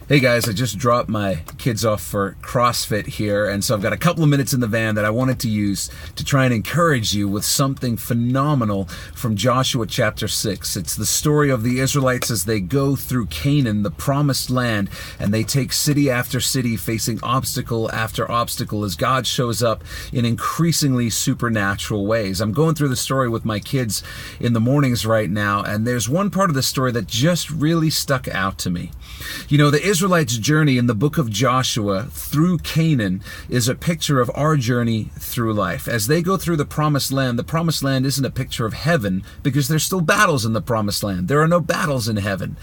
Hey guys, I just dropped my kids off for CrossFit here, and so I've got a couple of minutes in the van that I wanted to use to try and encourage you with something phenomenal from Joshua chapter 6. It's the story of the Israelites as they go through Canaan, the promised land, and they take city after city, facing obstacle after obstacle as God shows up in increasingly supernatural ways. I'm going through the story with my kids in the mornings right now, and there's one part of the story that just really stuck out to me. You know, the Israelites' journey in the book of Joshua through Canaan is a picture of our journey through life. As they go through the promised land isn't a picture of heaven because there's still battles in the promised land. There are no battles in heaven.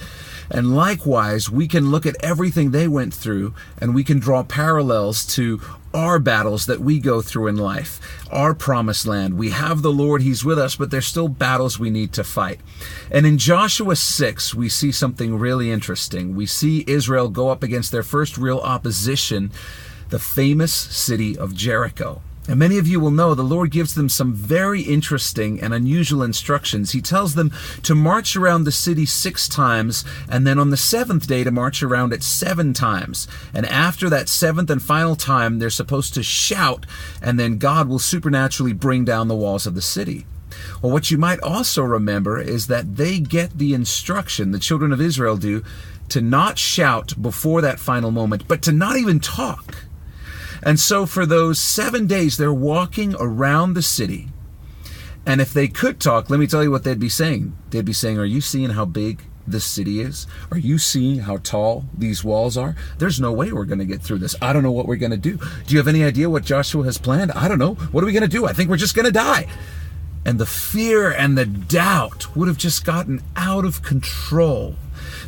And likewise, we can look at everything they went through and we can draw parallels to our battles that we go through in life, our promised land. We have the Lord, He's with us, but there's still battles we need to fight. And in Joshua 6, we see something really interesting. We see Israel go up against their first real opposition, the famous city of Jericho. And many of you will know the Lord gives them some very interesting and unusual instructions. He tells them to march around the city 6 times, and then on the 7th day to march around it 7 times. And after that 7th and final time, they're supposed to shout, and then God will supernaturally bring down the walls of the city. Well, what you might also remember is that they get the instruction, the children of Israel do, to not shout before that final moment, but to not even talk. And so for those 7 days, they're walking around the city. And if they could talk, let me tell you what they'd be saying. They'd be saying, are you seeing how big this city is? Are you seeing how tall these walls are? There's no way we're going to get through this. I don't know what we're going to do. Do you have any idea what Joshua has planned? I don't know. What are we going to do? I think we're just going to die. And the fear and the doubt would have just gotten out of control.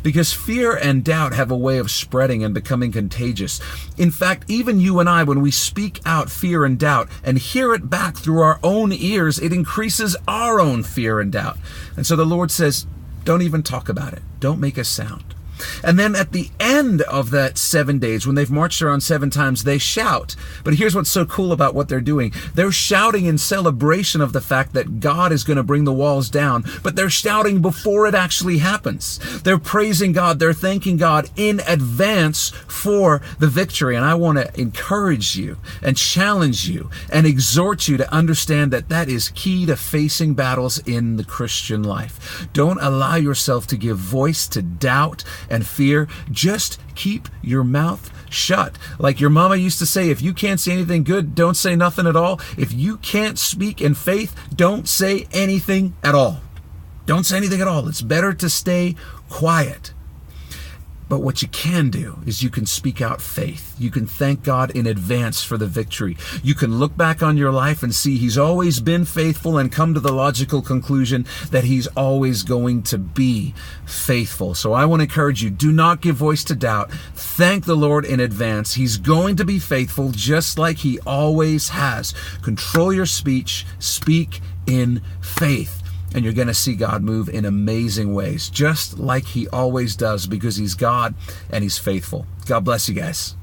Because fear and doubt have a way of spreading and becoming contagious. In fact, even you and I, when we speak out fear and doubt and hear it back through our own ears, it increases our own fear and doubt. And so the Lord says, don't even talk about it. Don't make a sound. And then at the end of that 7 days, when they've marched around 7 times, they shout. But here's what's so cool about what they're doing. They're shouting in celebration of the fact that God is going to bring the walls down, but they're shouting before it actually happens. They're praising God. They're thanking God in advance for the victory. And I want to encourage you and challenge you and exhort you to understand that that is key to facing battles in the Christian life. Don't allow yourself to give voice to doubt and fear. Just keep your mouth shut. Like your mama used to say, if you can't say anything good, don't say nothing at all. If you can't speak in faith, don't say anything at all. Don't say anything at all. It's better to stay quiet. But what you can do is you can speak out faith. You can thank God in advance for the victory. You can look back on your life and see He's always been faithful and come to the logical conclusion that He's always going to be faithful. So I want to encourage you, do not give voice to doubt. Thank the Lord in advance. He's going to be faithful just like He always has. Control your speech. Speak in faith. And you're going to see God move in amazing ways, just like He always does, because He's God and He's faithful. God bless you guys.